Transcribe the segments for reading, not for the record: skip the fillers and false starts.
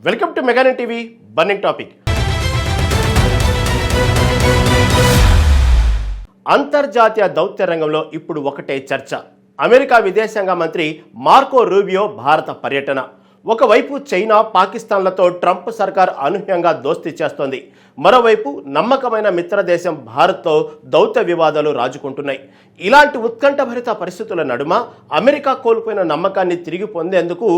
Welcome to Meganet TV burning topic. అంతర్జాతీయ దౌత్య రంగంలో ఇప్పుడు ఒకటే చర్చ. అమెరికా విదేశాంగ మంత్రి మార్కో రూబియో భారత పర్యటన. ఒకవైపు చైనా, పాకిస్తాన్లతో ట్రంప్ సర్కార్ అనూహ్యంగా దోస్తీ చేస్తోంది. మరోవైపు నమ్మకమైన మిత్రదేశం భారత్తో దౌత్య వివాదాలు రాజుకుంటున్నాయి. ఇలాంటి ఉత్కంఠభరిత పరిస్థితుల నడుమ అమెరికా కోల్పోయిన నమ్మకాన్ని తిరిగి పొందేందుకు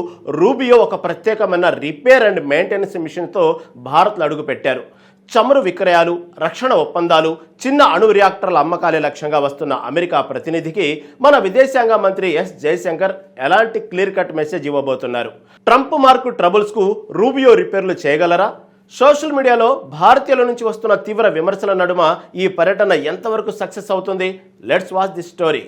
రూబియో ఒక ప్రత్యేకమైన రిపేర్ అండ్ మెయింటెనెన్స్ మిషన్తో భారత్లో అడుగుపెట్టారు. చమురు విక్రయాలు, రక్షణ ఒప్పందాలు, చిన్న అణు రియాక్టర్ల అమ్మకాలే లక్ష్యంగా వస్తున్న అమెరికా ప్రతినిధికి మన విదేశాంగ మంత్రి ఎస్ జయశంకర్ ఎలాంటి క్లియర్ కట్ మెసేజ్ ఇవ్వబోతున్నారు? ట్రంప్ మార్కు ట్రబుల్స్కు రూబియో రిపేర్లు చేయగలరా? సోషల్ మీడియాలో భారతీయుల నుంచి వస్తున్న తీవ్ర విమర్శల నడుమ ఈ పర్యటన ఎంతవరకు సక్సెస్ అవుతుంది? Let's watch the story.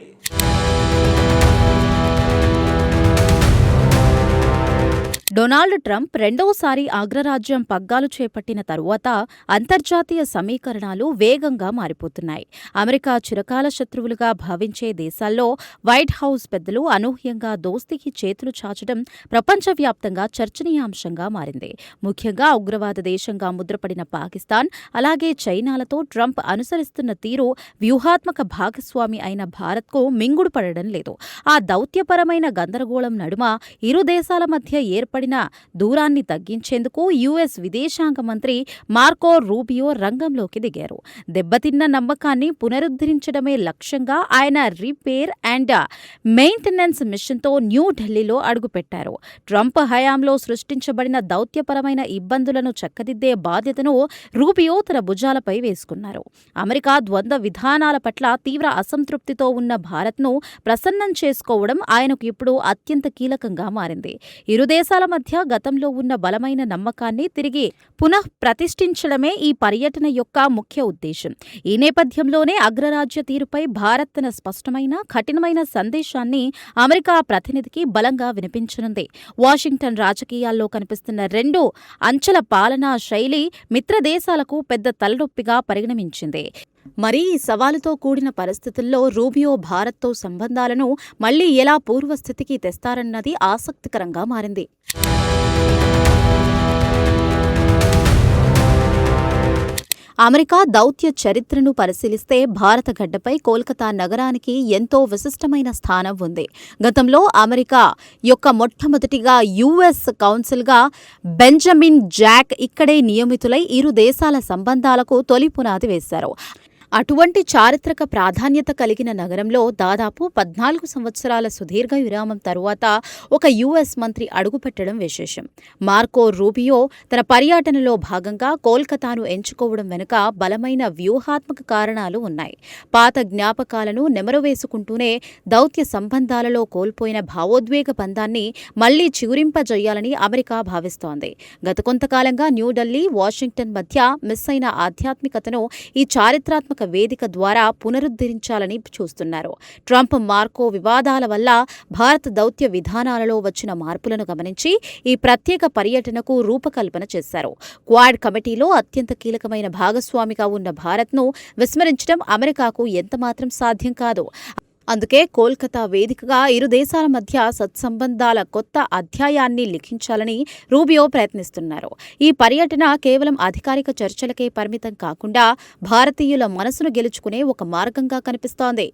Donald Trump రెండోసారి అగ్రరాజ్యం పగ్గాలు చేపట్టిన తరువాత అంతర్జాతీయ సమీకరణాలు వేగంగా మారిపోతున్నాయి. అమెరికా చిరకాల శత్రువులుగా భావించే దేశాల్లో వైట్ హౌస్ పెద్దలు అనూహ్యంగా దోస్తీకి చేతులు చాచడం ప్రపంచవ్యాప్తంగా చర్చనీయాంశంగా మారింది. ముఖ్యంగా ఉగ్రవాద దేశంగా ముద్రపడిన పాకిస్తాన్, అలాగే చైనాలతో ట్రంప్ అనుసరిస్తున్న తీరు వ్యూహాత్మక భాగస్వామి అయిన భారత్కు మింగుడు పడడం లేదు. ఆ దౌత్యపరమైన గందరగోళం నడుమ ఇరు దేశాల మధ్య ఏర్పడిన దూరాన్ని తగ్గించేందుకు యుఎస్ విదేశాంగ మంత్రి మార్కో రూబియో రంగంలోకి దిగారు. దెబ్బతిన్న నమ్మకాన్ని పునరుద్ధరించడమే లక్ష్యంగా ఆయన రిపేర్ అండ్ మెయింటెనెన్స్ మిషన్తో న్యూఢిల్లీలో అడుగుపెట్టారు. ట్రంప్ హయాంలో సృష్టించబడిన దౌత్యపరమైన ఇబ్బందులను చక్కదిద్దే బాధ్యతను రూబియో తన భుజాలపై వేసుకున్నారు. అమెరికా ద్వంద్వ విధానాల పట్ల తీవ్ర అసంతృప్తితో ఉన్న భారత్ను ప్రసన్నం చేసుకోవడం ఆయనకు ఇప్పుడు అత్యంత కీలకంగా మారింది. ఇరు దేశాల మధ్య గతంలో ఉన్న బలమైన నమ్మకాన్ని తిరిగి పునః ప్రతిష్ఠించడమే ఈ పర్యటన యొక్క ముఖ్య ఉద్దేశం. ఈ నేపథ్యంలోనే అగ్రరాజ్య తీరుపై భారత్ తన స్పష్టమైన, కఠినమైన సందేశాన్ని అమెరికా ప్రతినిధికి బలంగా వినిపించనుంది. వాషింగ్టన్ రాజకీయాల్లో కనిపిస్తున్న రెండు అంచెల పాలనా శైలి మిత్రదేశాలకు పెద్ద తలనొప్పిగా పరిగణించింది. మరి ఈ సవాలుతో కూడిన పరిస్థితుల్లో రూబియో భారత్తో సంబంధాలను మళ్లీ ఎలా పూర్వస్థితికి తెస్తారన్నది ఆసక్తికరంగా మారింది. అమెరికా దౌత్య చరిత్రను పరిశీలిస్తే భారత గడ్డపై కోల్కతా నగరానికి ఎంతో విశిష్టమైన స్థానం ఉంది. గతంలో అమెరికా యొక్క మొట్టమొదటిగా యుఎస్ కౌన్సిల్గా బెంజమిన్ జాక్ ఇక్కడే నియమితులై ఇరు దేశాల సంబంధాలకు తొలి పునాది వేశారు. అటువంటి చారిత్రక ప్రాధాన్యత కలిగిన నగరంలో దాదాపు 14 సంవత్సరాల సుదీర్ఘ విరామం తరువాత ఒక యుఎస్ మంత్రి అడుగుపెట్టడం విశేషం. మార్కో రూబియో తన పర్యటనలో భాగంగా కోల్కతాను ఎంచుకోవడం వెనుక బలమైన వ్యూహాత్మక కారణాలు ఉన్నాయి. పాత జ్ఞాపకాలను నెమరువేసుకుంటూనే దౌత్య సంబంధాలలో కోల్పోయిన భావోద్వేగ బంధాన్ని మళ్లీ చిగురింపజేయాలని అమెరికా భావిస్తోంది. గత కొంతకాలంగా న్యూఢిల్లీ, వాషింగ్టన్ మధ్య మిస్ అయిన ఆధ్యాత్మికతను ఈ చారిత్రాత్మక వేదిక ద్వారా పునరుద్ధరించాలని చూస్తున్నారు. ట్రంప్ మార్కో వివాదాల వల్ల భారత్ దౌత్య విధానాలలో వచ్చిన మార్పులను గమనించి ఈ ప్రత్యేక పర్యటనకు రూపకల్పన చేశారు. క్వాడ్ కమిటీలో అత్యంత కీలకమైన భాగస్వామిగా ఉన్న భారత్ను విస్మరించడం అమెరికాకు ఎంతమాత్రం సాధ్యం కాదు. అందుకే కోల్కతా వేదికగా ఇరు దేశాల మధ్య సత్సంబంధాల కొత్త అధ్యాయాన్ని లిఖించాలని రూబియో ప్రయత్నిస్తున్నారు. ఈ పర్యటన కేవలం అధికారిక చర్చలకే పరిమితం కాకుండా భారతీయుల మనసును గెలుచుకునే ఒక మార్గంగా కనిపిస్తోంది.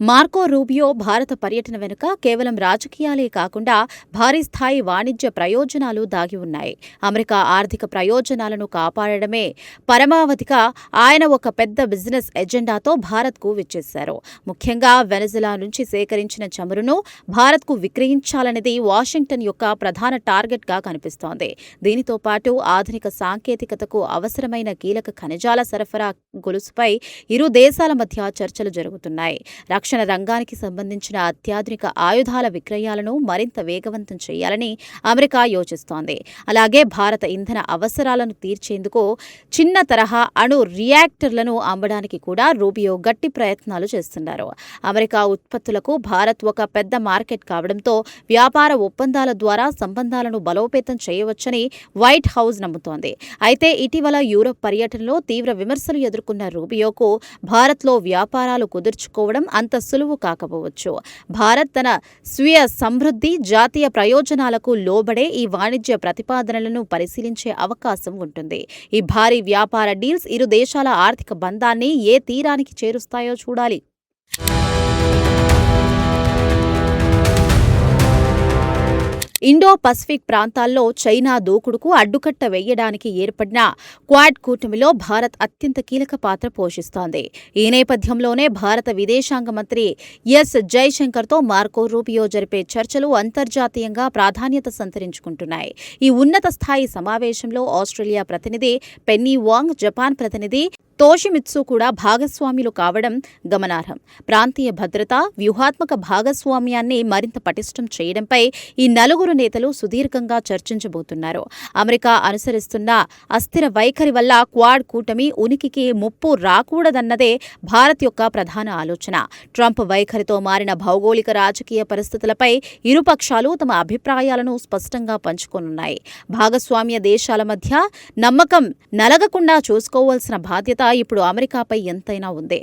మార్కో రూబియో భారత పర్యటన వెనుక కేవలం రాజకీయాలే కాకుండా భారీ స్థాయి వాణిజ్య ప్రయోజనాలు దాగి ఉన్నాయి. అమెరికా ఆర్థిక ప్రయోజనాలను కాపాడడమే పరమావధిగా ఆయన ఒక పెద్ద బిజినెస్ ఎజెండాతో భారత్కు విచ్చేశారు. ముఖ్యంగా వెనజులా నుంచి సేకరించిన చమురును భారత్కు విక్రయించాలనేది వాషింగ్టన్ యొక్క ప్రధాన టార్గెట్గా కనిపిస్తోంది. దీనితో పాటు ఆధునిక సాంకేతికతకు అవసరమైన కీలక ఖనిజాల సరఫరా గొలుసుపై ఇరు దేశాల మధ్య చర్చలు జరుగుతున్నాయి. రక్షణ రంగానికి సంబంధించిన అత్యాధునిక ఆయుధాల విక్రయాలను మరింత వేగవంతం చేయాలని అమెరికా యోచిస్తోంది. అలాగే భారత ఇంధన అవసరాలను తీర్చేందుకు చిన్న తరహా అణు రియాక్టర్లను అమ్మడానికి కూడా రూబియో గట్టి ప్రయత్నాలు చేస్తున్నారు. అమెరికా ఉత్పత్తులకు భారత్ ఒక పెద్ద మార్కెట్ కావడంతో వ్యాపార ఒప్పందాల ద్వారా సంబంధాలను బలోపేతం చేయవచ్చని వైట్ హౌస్ నమ్ముతోంది. అయితే ఇటీవల యూరప్ పర్యటనలో తీవ్ర విమర్శలు ఎదుర్కొన్న రూబియోకు భారత్లో వ్యాపారాలు కుదుర్చుకోవడం అంత సులువు కాకపోవచ్చు. భారత్ తన స్వీయ సమృద్ధి, జాతీయ ప్రయోజనాలకు లోబడే ఈ వాణిజ్య ప్రతిపాదనలను పరిశీలించే అవకాశం ఉంటుంది. ఈ భారీ వ్యాపార డీల్స్ ఇరు దేశాల ఆర్థిక బంధాన్ని ఏ తీరానికి చేరుస్తాయో చూడాలి. ఇండో పసిఫిక్ ప్రాంతాల్లో చైనా దూకుడుకు అడ్డుకట్ట వేయడానికి ఏర్పడిన క్వాడ్ కూటమిలో భారత్ అత్యంత కీలక పాత్ర పోషిస్తోంది. ఈ నేపథ్యంలోనే భారత విదేశాంగ మంత్రి ఎస్ జైశంకర్తో మార్కో రూబియో జరిపే చర్చలు అంతర్జాతీయంగా ప్రాధాన్యత సంతరించుకుంటున్నాయి. ఈ ఉన్నత స్థాయి సమావేశంలో ఆస్ట్రేలియా ప్రతినిధి పెన్నీ వాంగ్, జపాన్ ప్రతినిధి తోషిమిత్సు కూడా భాగస్వాములు కావడం గమనార్హం. ప్రాంతీయ భద్రత, వ్యూహాత్మక భాగస్వామ్యాన్ని మరింత పటిష్టం చేయడంపై ఈ నలుగురు నేతలు సుదీర్ఘంగా చర్చించబోతున్నారు. అమెరికా అనుసరిస్తున్న అస్థిర వైఖరి వల్ల క్వాడ్ కూటమి ఉనికికి ముప్పు రాకూడదన్నదే భారత్ యొక్క ప్రధాన ఆలోచన. ట్రంప్ వైఖరితో మారిన భౌగోళిక రాజకీయ పరిస్థితులపై ఇరుపక్షాలు తమ అభిప్రాయాలను స్పష్టంగా పంచుకోనున్నాయి. భాగస్వామ్య దేశాల మధ్య నమ్మకం నలగకుండా చూసుకోవాల్సిన బాధ్యత ఇప్పుడు అమెరికాపై ఎంతైనా ఉంది.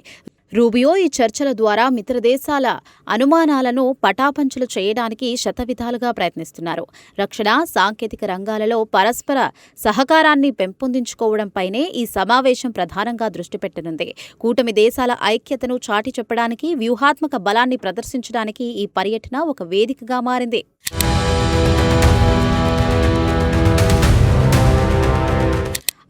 రూబియో ఈ చర్చల ద్వారా మిత్రదేశాల అనుమానాలను పటాపంచలు చేయడానికి శతవిధాలుగా ప్రయత్నిస్తున్నారు. రక్షణ, సాంకేతిక రంగాలలో పరస్పర సహకారాన్ని పెంపొందించుకోవడంపైనే ఈ సమావేశం ప్రధానంగా దృష్టి పెట్టనుంది. కూటమి దేశాల ఐక్యతను చాటి చెప్పడానికి, వ్యూహాత్మక బలాన్ని ప్రదర్శించడానికి ఈ పర్యటన ఒక వేదికగా మారింది.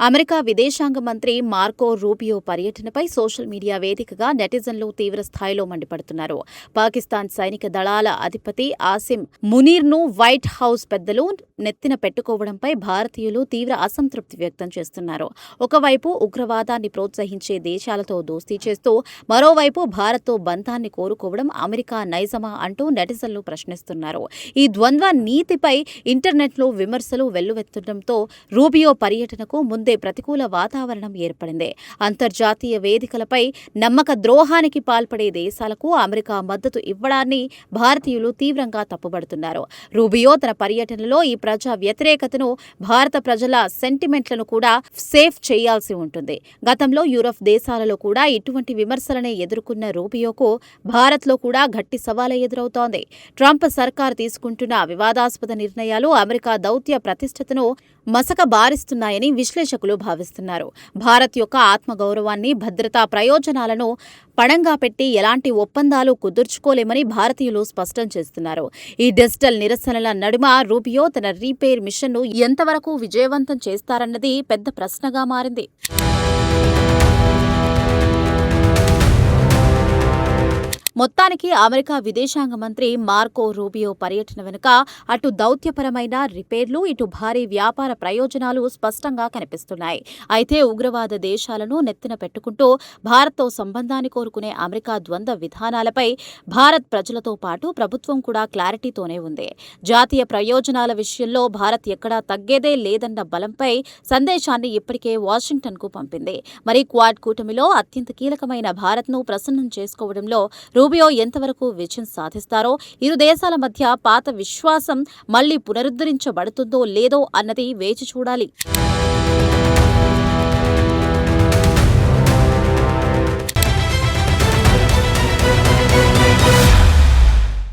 అమెరికా విదేశాంగ మంత్రి మార్కో రూబియో పర్యటనపై సోషల్ మీడియా వేదికగా నెటిజన్లు తీవ్ర స్థాయిలో మండిపడుతున్నారు. పాకిస్తాన్ సైనిక దళాల అధిపతి ఆసిమ్ మునీర్ను వైట్ హౌస్ పెద్దలు నెత్తిన పెట్టుకోవడంపై భారతీయులు తీవ్ర అసంతృప్తి వ్యక్తం చేస్తున్నారు. ఒకవైపు ఉగ్రవాదాన్ని ప్రోత్సహించే దేశాలతో దోస్తీ చేస్తూ, మరోవైపు భారత్తో బంధాన్ని కోరుకోవడం అమెరికా నైజమా అంటూ నెటిజన్లు ప్రశ్నిస్తున్నారు. ఈ ద్వంద్వ నీతిపై ఇంటర్నెట్లో విమర్శలు వెల్లువెత్తడంతో రూబియో పర్యటనకు ముందే ప్రతికూల వాతావరణం ఏర్పడింది. అంతర్జాతీయ వేదికలపై నమ్మక ద్రోహానికి పాల్పడే దేశాలకు అమెరికా మద్దతు ఇవ్వడాన్ని భారతీయులు తీవ్రంగా తప్పుబడుతున్నారు. రూబియో తన పర్యటనలో ఈ ప్రజా వ్యతిరేకతను, భారత ప్రజల సెంటిమెంట్లను కూడా సేఫ్ చేయాల్సి ఉంటుంది. గతంలో యూరప్ దేశాలలో కూడా ఇటువంటి విమర్శలనే ఎదుర్కొన్న రూబియోకు భారత్లో కూడా గట్టి సవాలే ఎదురవుతోంది. ట్రంప్ సర్కార్ తీసుకుంటున్న వివాదాస్పద నిర్ణయాలు అమెరికా దౌత్య ప్రతిష్టతను మసకబారిస్తున్నాయని విశ్లేషకులు భావిస్తున్నారు. భారత్ యొక్క ఆత్మగౌరవాన్ని, భద్రతా ప్రయోజనాలను పణంగా పెట్టి ఎలాంటి ఒప్పందాలు కుదుర్చుకోలేమని భారతీయులు స్పష్టం చేస్తున్నారు. ఈ డిజిటల్ నిరసనల నడుమ రూబియో తన రీపేర్ మిషన్ను ఎంతవరకు విజయవంతం చేస్తారన్నది పెద్ద ప్రశ్నగా మారింది. మొత్తానికి అమెరికా విదేశాంగ మంత్రి మార్కో రూబియో పర్యటన వెనుక అటు దౌత్యపరమైన రిపేర్లు, ఇటు భారీ వ్యాపార ప్రయోజనాలు స్పష్టంగా కనిపిస్తున్నాయి. అయితే ఉగ్రవాద దేశాలను నెత్తిన పెట్టుకుంటూ భారత్తో సంబంధాన్ని కోరుకునే అమెరికా ద్వంద్వ విధానాలపై భారత్ ప్రజలతో పాటు ప్రభుత్వం కూడా క్లారిటీతోనే ఉంది. జాతీయ ప్రయోజనాల విషయంలో భారత్ ఎక్కడా తగ్గేదే లేదన్న బలంపై సందేశాన్ని ఇప్పటికే వాషింగ్టన్కు పంపింది. మరి క్వాడ్ కూటమిలో అత్యంత కీలకమైన భారత్ను ప్రసన్నం చేసుకోవడంలో రూబియో ఎంతవరకు విజయం సాధిస్తారో, ఇరు దేశాల మధ్య పాత విశ్వాసం మళ్లీ పునరుద్ధరించబడుతుందో లేదో అన్నది వేచి చూడాలి.